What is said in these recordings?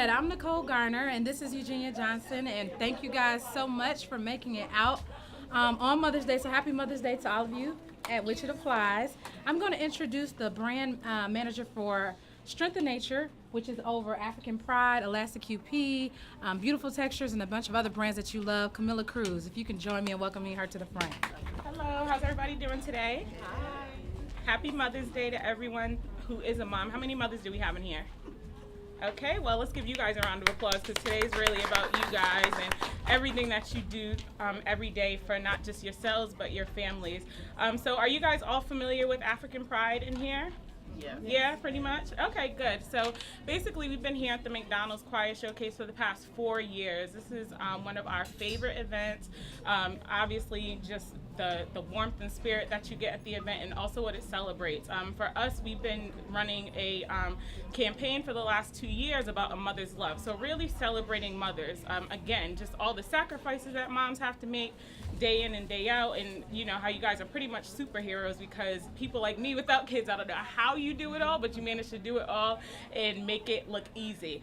said, I'm Nicole Garner, and this is Eugenia Johnson, and thank you guys so much for making it out on Mother's Day. So happy Mother's Day to all of you at which it applies. I'm going to introduce the brand manager for Strength of Nature, which is over African Pride, Elastic QP, Beautiful Textures, and a bunch of other brands that you love. Camilla Cruz, if you can join me in welcoming her to the front. Hello, how's everybody doing today? Hi. Happy Mother's Day to everyone who is a mom. How many mothers do we have in here? Okay, well, let's give you guys a round of applause because today's really about you guys and everything that you do every day for not just yourselves but your families. So are you guys all familiar with African Pride in here? Yeah. Yeah, pretty much? Okay, good. So basically we've been here at the McDonald's Choir Showcase for the past 4 years. This is one of our favorite events. Obviously just the warmth and spirit that you get at the event and also what it celebrates. For us, we've been running a campaign for the last 2 years about a mother's love. So really celebrating mothers. Again, just all the sacrifices that moms have to make day in and day out, and you know how you guys are pretty much superheroes because people like me without kids, I don't know how you do it all, but you manage to do it all and make it look easy.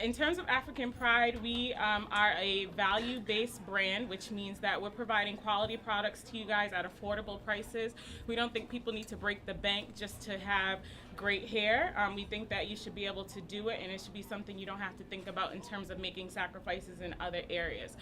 In terms of African Pride, we are a value-based brand, which means that we're providing quality products to you guys at affordable prices. We don't think people need to break the bank just to have great hair. We think that you should be able to do it, and it should be something you don't have to think about in terms of making sacrifices in other areas.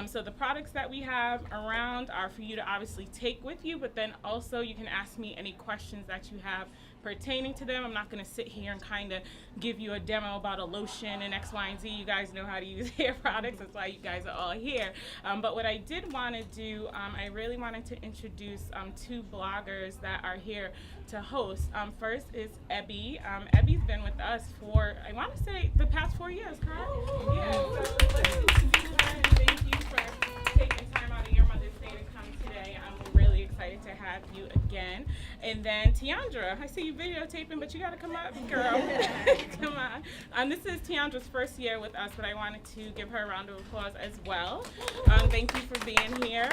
So the products that we have around are for you to obviously take with you, but then also you can ask me any questions that you have pertaining to them. I'm not going to sit here and kind of give you a demo about a lotion and X, Y, and Z. You guys know how to use hair products. That's why you guys are all here. But what I did want to do, I really wanted to introduce 2 bloggers that are here to host. First is Ebby. Ebby's been with us for, I want to say, the past 4 years, correct? Yeah, so let's introduce her and thank you for taking time out of your Mother's Day to come today. I'm really excited to have you again. And then Tiandra, I see you videotaping, but you got to come up, girl. Come on. This is Tiandra's first year with us, but I wanted to give her a round of applause as well. Thank you for being here.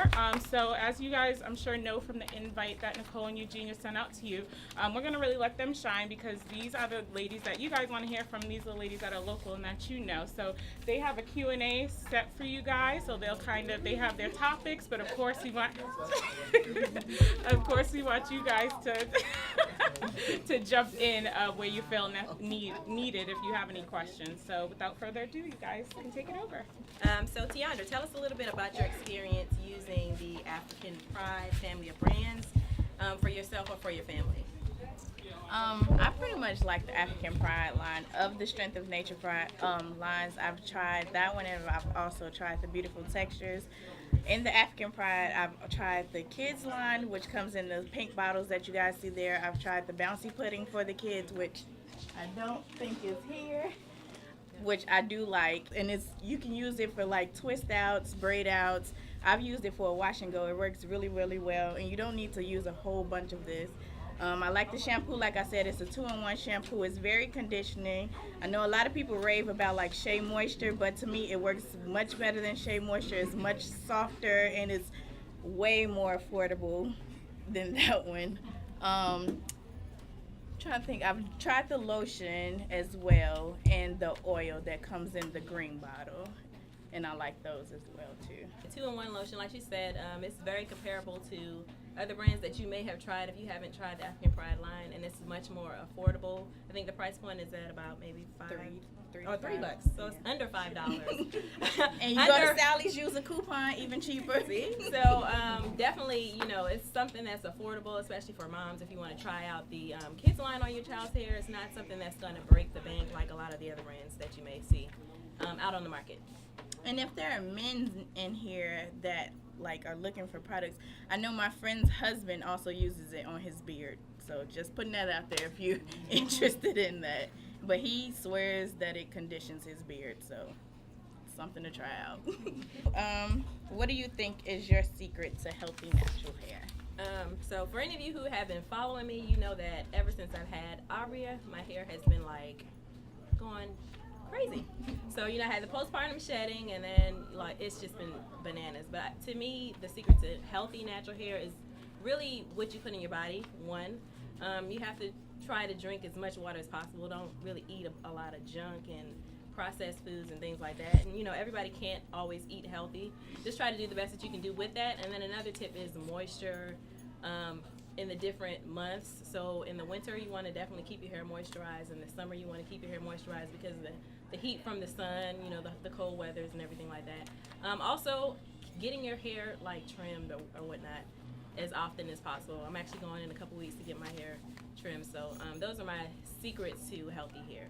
So as you guys, I'm sure, know from the invite that Nicole and Eugenia sent out to you, we're going to really let them shine because these are the ladies that you guys want to hear from. These are the ladies that are local and that you know. So they have a Q&A set for you guys. So they'll they have their topics, but of course we want, you guys to jump in where you feel needed if you have any questions. So without further ado, you guys can take it over. So Tiandra, tell us a little bit about your experience using the African Pride family of brands for yourself or for your family. I pretty much like the African Pride line of the Strength of Nature Pride lines. I've tried that one, and I've also tried the Beautiful Textures. In the African Pride, I've tried the kids line, which comes in the pink bottles that you guys see there. I've tried the bouncy pudding for the kids, which I don't think is here, which I do like. And you can use it for like twist outs, braid outs. I've used it for a wash and go. It works really, really well, and you don't need to use a whole bunch of this. I like the shampoo. Like I said, it's a 2-in-1 shampoo. It's very conditioning. I know a lot of people rave about like Shea Moisture, but to me it works much better than Shea Moisture. It's much softer and it's way more affordable than that one. Trying to think, I've tried the lotion as well and the oil that comes in the green bottle, and I like those as well too. The 2-in-1 lotion, like you said, it's very comparable to other brands that you may have tried if you haven't tried the African Pride line, and it's much more affordable. I think the price point is at about maybe $3, so it's under $5. And you go to Sally's, use a coupon, even cheaper. See? So definitely, it's something that's affordable, especially for moms. If you want to try out the kids line on your child's hair, it's not something that's going to break the bank like a lot of the other brands that you may see out on the market. And if there are men in here that are looking for products, I know my friend's husband also uses it on his beard. So just putting that out there if you're interested in that. But he swears that it conditions his beard, so it's something to try out. What do you think is your secret to healthy natural hair? So for any of you who have been following me, you know that ever since I've had Aria, my hair has been going crazy. So I had the postpartum shedding, and then it's just been bananas. But to me, the secret to healthy natural hair is really what you put in your body. One, you have to try to drink as much water as possible. Don't really eat a lot of junk and processed foods and things like that. And everybody can't always eat healthy. Just try to do the best that you can do with that. And then another tip is moisture in the different months. So in the winter, you want to definitely keep your hair moisturized. In the summer, you want to keep your hair moisturized because of the heat from the sun, the cold weathers and everything like that. Also, getting your hair trimmed or whatnot as often as possible. I'm actually going in a couple weeks to get my hair trimmed. So those are my secrets to healthy hair.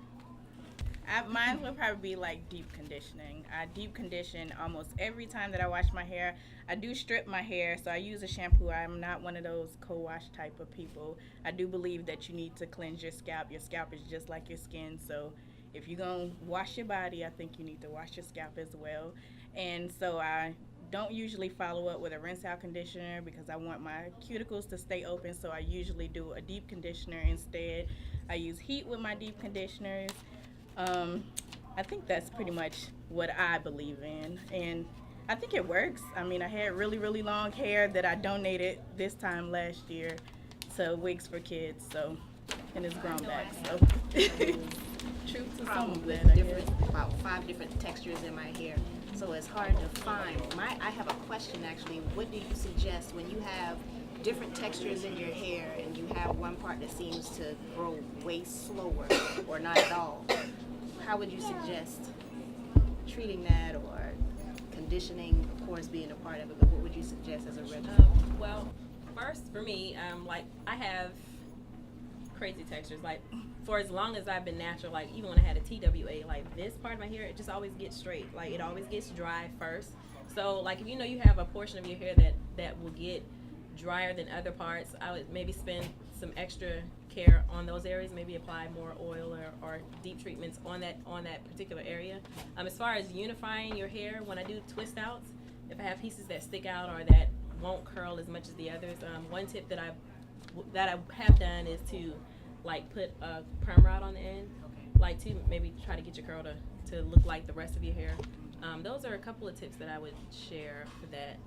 Mine would probably be deep conditioning. I deep condition almost every time that I wash my hair. I do strip my hair, so I use a shampoo. I'm not one of those co-wash type of people. I do believe that you need to cleanse your scalp. Your scalp is just like your skin, so if you're going to wash your body, I think you need to wash your scalp as well. And so I don't usually follow up with a rinse out conditioner because I want my cuticles to stay open, so I usually do a deep conditioner instead. I use heat with my deep conditioners. I think that's pretty much what I believe in, and I think it works. I mean, I had really long hair that I donated this time last year to Wigs for Kids, so, and it's grown back, so. Truth to some of that, about 5 different textures in my hair, so it's hard to find. I have a question actually. What do you suggest when you have different textures in your hair and you have one part that seems to grow way slower or not at all? How would you suggest treating that, or conditioning, of course, being a part of it, but what would you suggest as a regimen? Well, first for me, I have crazy textures. For as long as I've been natural, even when I had a TWA, this part of my hair, it just always gets straight. It always gets dry first. So if you have a portion of your hair that will get drier than other parts, I would maybe spend some extra care on those areas, maybe apply more oil or deep treatments on that particular area. As far as unifying your hair, when I do twist outs, if I have pieces that stick out or that won't curl as much as the others, one tip that I have done is to put a perm rod on the end, to maybe try to get your curl to look like the rest of your hair. Those are a couple of tips that I would share for that.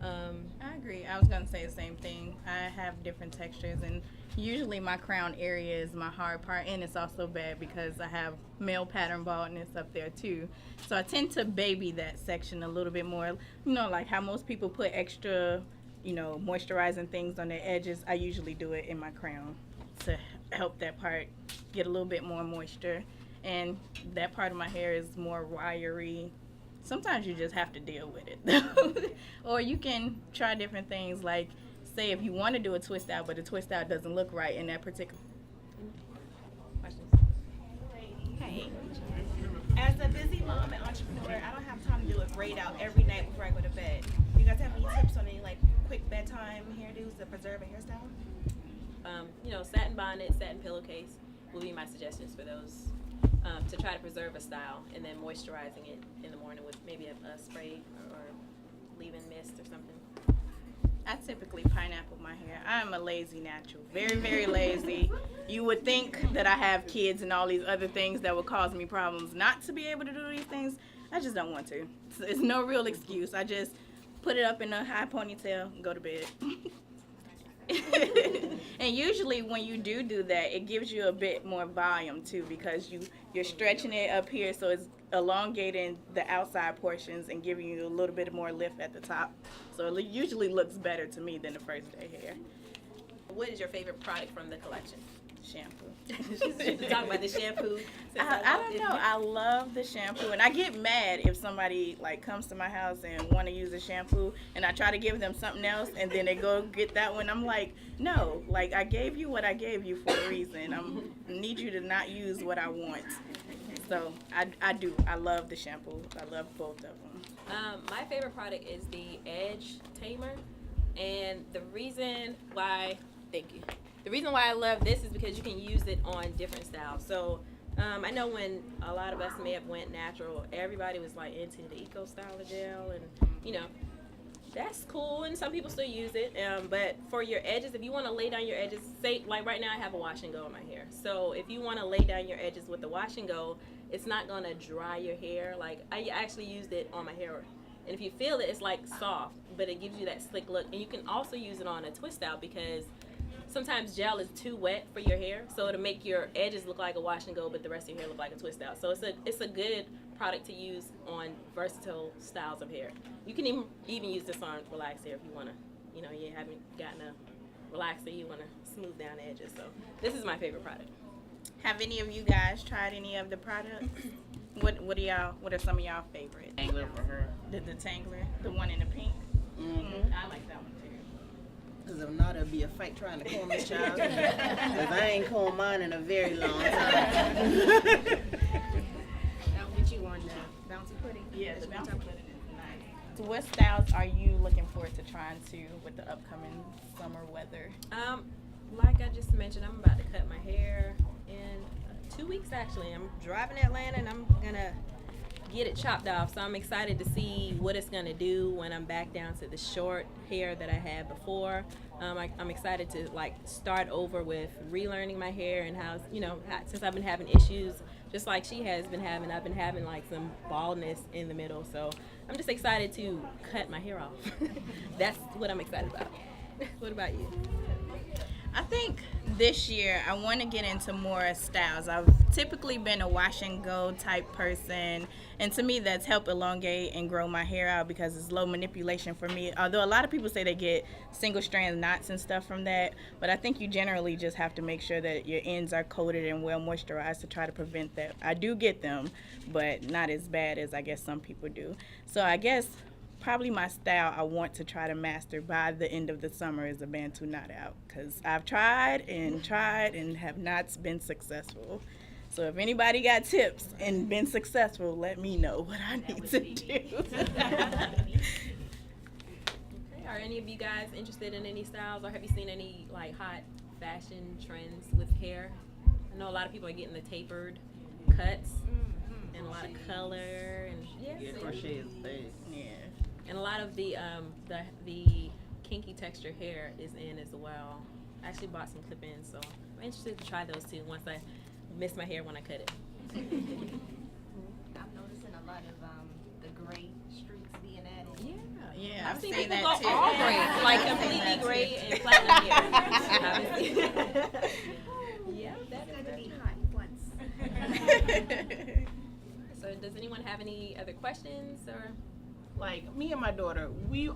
I agree. I was going to say the same thing. I have different textures, and usually my crown area is my hard part, and it's also bad because I have male pattern baldness up there too. So I tend to baby that section a little bit more, like how most people put extra, moisturizing things on their edges. I usually do it in my crown to help that part get a little bit more moisture, and that part of my hair is more wiry. Sometimes you just have to deal with it. Or you can try different things, say if you want to do a twist out, but the twist out doesn't look right in that particular. Questions? Hey, as a busy mom and entrepreneur, I don't have time to do a braid out every night before I go to bed. Do you guys have any tips on any quick bedtime hairdos to preserve a hairstyle? Satin bonnet, satin pillowcase will be my suggestions for those. To try to preserve a style, and then moisturizing it in the morning with maybe a spray or leave-in mist or something. I typically pineapple my hair. I'm a lazy natural, very lazy. You would think that I have kids and all these other things that would cause me problems not to be able to do these things. I just don't want to. It's no real excuse. I just put it up in a high ponytail and go to bed. And usually when you do that, it gives you a bit more volume too, because you're stretching it up here, so it's elongating the outside portions and giving you a little bit more lift at the top. So it usually looks better to me than the first day hair. What is your favorite product from the collection? Shampoo. She's talking about the shampoo. I don't know. I love the shampoo, and I get mad if somebody comes to my house and want to use a shampoo, and I try to give them something else, and then they go get that one. I'm like, no, I gave you what I gave you for a reason. I need you to not use what I want. So I do. I love the shampoo. I love both of them. My favorite product is the Edge Tamer, and the reason why, thank you. The reason why I love this is because you can use it on different styles. So I know when a lot of us may have went natural, everybody was into the eco style of gel, and that's cool, and some people still use it. But for your edges, if you want to lay down your edges, say right now I have a wash and go in my hair. So if you want to lay down your edges with the wash and go, it's not gonna dry your hair. I actually used it on my hair, and if you feel it, it's soft, but it gives you that slick look. And you can also use it on a twist out because sometimes gel is too wet for your hair, so it'll make your edges look like a wash and go, but the rest of your hair look like a twist out. So it's a good product to use on versatile styles of hair. You can even use this on relaxed hair if you wanna, you haven't gotten a relaxer, you wanna smooth down the edges. So this is my favorite product. Have any of you guys tried any of the products? What are some of y'all favorites? Tangler for her. The Tangler, the one in the pink. Mm-hmm. I like that one too. Because if not, it'll be a fight trying to comb this child. Because I ain't combed mine in a very long time. I'll get you on the bouncy pudding. Yes, the bouncy pudding is nice. So what styles are you looking forward to trying to with the upcoming summer weather? Like I just mentioned, I'm about to cut my hair in 2 weeks actually. I'm driving to Atlanta and I'm gonna get it chopped off. So I'm excited to see what it's gonna do when I'm back down to the short hair that I had before. I'm excited to start over with relearning my hair and how, since I've been having issues just like she has been having, I've been having some baldness in the middle. So I'm just excited to cut my hair off. That's what I'm excited about. What about you? I think this year I want to get into more styles. I've typically been a wash and go type person, and to me that's helped elongate and grow my hair out because it's low manipulation for me. Although a lot of people say they get single strand knots and stuff from that, but I think you generally just have to make sure that your ends are coated and well moisturized to try to prevent that. I do get them, but not as bad as I guess some people do. So I guess probably my style I want to try to master by the end of the summer is a Bantu knot out, because I've tried and have not been successful. So if anybody got tips and been successful, let me know what I need to do. Okay. Are any of you guys interested in any styles, or have you seen any hot fashion trends with hair? I know a lot of people are getting the tapered cuts and a lot of color and Yeah, crochet is big. Yeah. and a lot of the kinky texture hair is in as well. I actually bought some clip-ins, so I'm interested to try those too once I miss my hair when I cut it. I'm noticing a lot of the gray streaks being added. Yeah, I've seen seen people that go too. all gray, completely gray and platinum hair. Yeah, that It's is got to very be hot once. So does anyone have any other questions or? Like me and my daughter,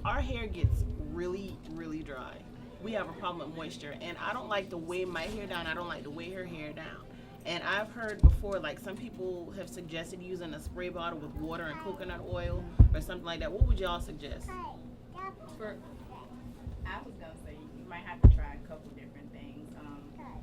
our hair gets really, really dry. We have a problem with moisture, and I don't like to weigh my hair down. I don't like to weigh her hair down. And I've heard before, some people have suggested using a spray bottle with water and coconut oil or something like that. What would y'all suggest? I was gonna say you might have to try a couple different things.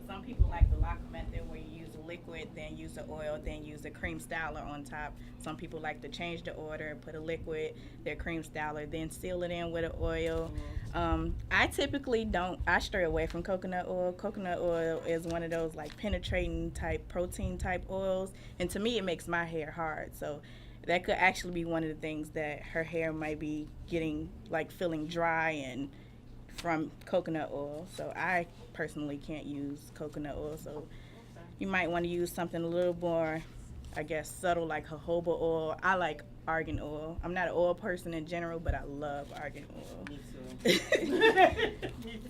Some people like the lock method where you use a liquid, then use the oil, then use a cream styler on top. Some people like to change the order, put a liquid, their cream styler, then seal it in with an oil. I typically don't. I stray away from coconut oil. Coconut oil is one of those penetrating type protein type oils, and to me it makes my hair hard. So that could actually be one of the things that her hair might be getting feeling dry and from coconut oil. So I personally can't use coconut oil. So you might want to use something a little more, I guess, subtle like jojoba oil. I like argan oil. I'm not an oil person in general, but I love argan oil. Me too.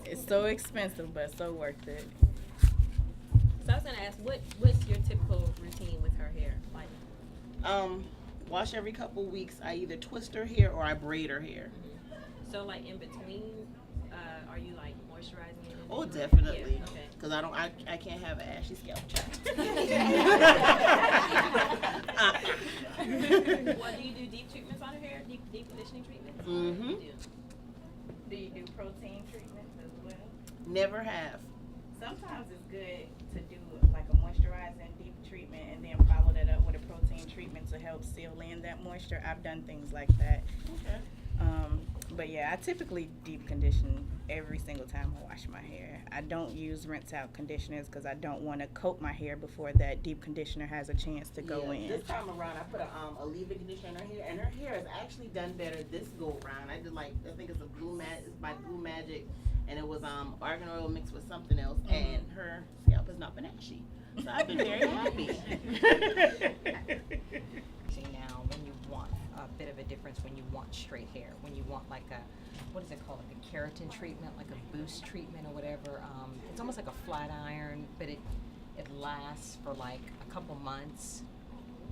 It's so expensive, but so worth it. So I was gonna ask, what's your typical routine with her hair? Wash every couple weeks. I either twist her hair or I braid her hair. So in between, are you moisturizing it? Oh, definitely. Yeah, okay. Because I can't have an ashy scalp, child. Well, do you do deep treatments on her hair? Deep conditioning treatments? Mm-hmm. You do. Do you do protein treatments as well? Never have. Sometimes it's good to do a moisturizing deep treatment and then follow that up with a protein treatment to help seal in that moisture. I've done things like that. Okay. But yeah, I typically deep condition every single time I wash my hair. I don't use rinse out conditioners because I don't want to coat my hair before that deep conditioner has a chance to go in. This time around, I put a leave-in conditioner in her hair, and her hair has actually done better this go around. I did I think it's it's by Blue Magic, and it was argan oil mixed with something else, and her scalp has not been ashy. So I've been very happy. Now when you want a bit of a different difference when you want straight hair, when you want like a, what is it called, like a keratin treatment, like a boost treatment or whatever. It's almost like a flat iron, but it lasts for like a couple months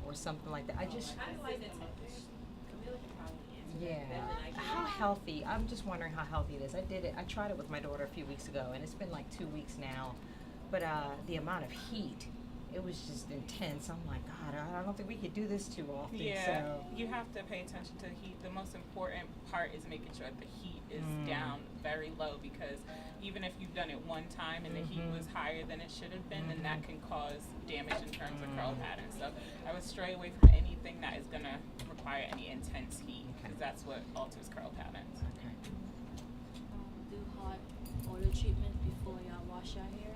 or something like that. I like the texture. Camilla can probably answer yeah. that better than I can. How healthy? I'm just wondering how healthy it is. I tried it with my daughter a few weeks ago, and it's been like 2 weeks now. But the amount of heat, it was just intense. I'm like, God, I don't think we could do this too often. Yeah, So. you have to pay attention to the heat. The most important part is making sure the heat is down very low, because even if you've done it one time and the heat was higher than it should have been, then that can cause damage in terms of curl patterns. So I would stray away from anything that is going to require any intense heat, because that's what alters curl patterns. Okay. Do hot oil treatment before y'all wash your hair.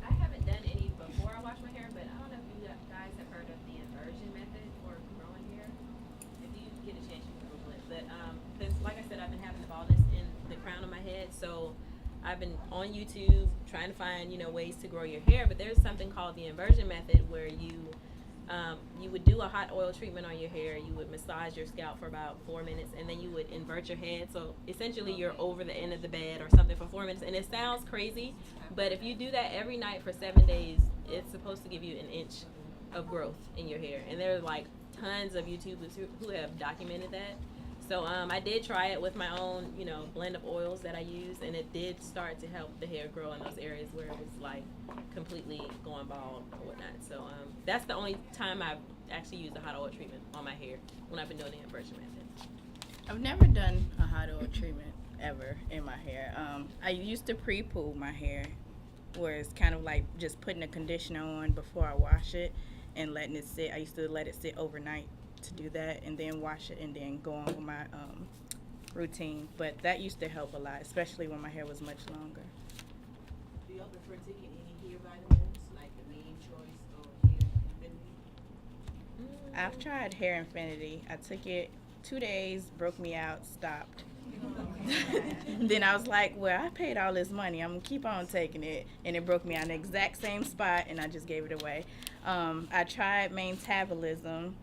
I haven't done any before I wash my hair, but I don't know if you guys have heard of the inversion method for growing hair. If you get a chance, you can Google it. But because, like I said, I've been having baldness in the crown of my head, so I've been on YouTube trying to find ways to grow your hair. But there's something called the inversion method, where you would do a hot oil treatment on your hair. You would massage your scalp for about 4 minutes, and then you would invert your head. So essentially, you're over the end of the bed or something for 4 minutes. And it sounds crazy, but if you do that every night for 7 days, it's supposed to give you an inch of growth in your hair. And there are like tons of YouTubers who have documented that. So I did try it with my own, blend of oils that I use, and it did start to help the hair grow in those areas where it was like completely going bald or whatnot. So that's the only time I've actually used a hot oil treatment on my hair, when I've been doing the inversion method. I've never done a hot oil treatment ever in my hair. I used to pre-poo my hair, where it's kind of like just putting a conditioner on before I wash it and letting it sit. I used to let it sit overnight to do that, and then wash it and then go on with my routine. But that used to help a lot, especially when my hair was much longer. Do y'all prefer taking any hair vitamins, like the main choice or hair infinity? I've tried Hair Infinity. I took it 2 days, broke me out, stopped. Then I was like, well, I paid all this money, I'm gonna keep on taking it, and it broke me out in the exact same spot, and I just gave it away. I tried Maintabolism.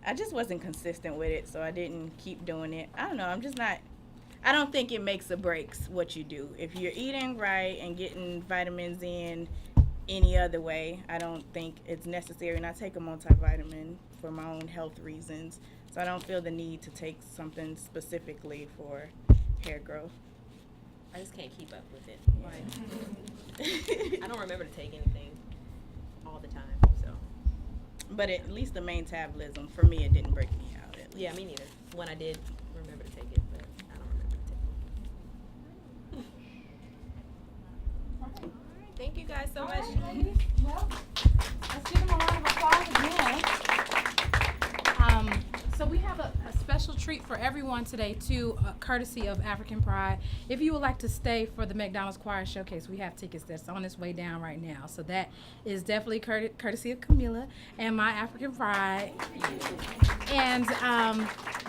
I just wasn't consistent with it, so I didn't keep doing it. I don't know, I don't think it makes or breaks what you do. If you're eating right and getting vitamins in any other way, I don't think it's necessary. And I take a multivitamin for my own health reasons, so I don't feel the need to take something specifically for hair growth. I just can't keep up with it. I don't remember to take anything all the time, so. But at least the Maintabolism, for me, it didn't break me out. At least. Yeah, me neither. When I did remember to take it, but I don't remember to take it. Thank you guys so much. Well, let's give them a round of applause again. So we have a special treat for everyone today, too, courtesy of African Pride. If you would like to stay for the McDonald's Choir Showcase, we have tickets that's on its way down right now. So that is definitely courtesy of Camilla and my African Pride. And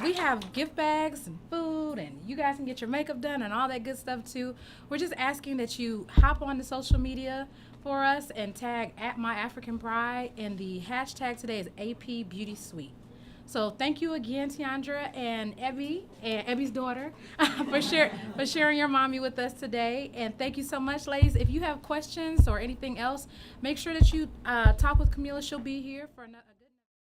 we have gift bags and food, and you guys can get your makeup done and all that good stuff, too. We're just asking that you hop on the social media for us and tag @myAfricanPride, and the hashtag today is AP Beauty Suite. So thank you again, Tiandra and Ebby, and Ebby's daughter, for sharing your mommy with us today. And thank you so much, ladies. If you have questions or anything else, make sure that you talk with Camilla. She'll be here for another.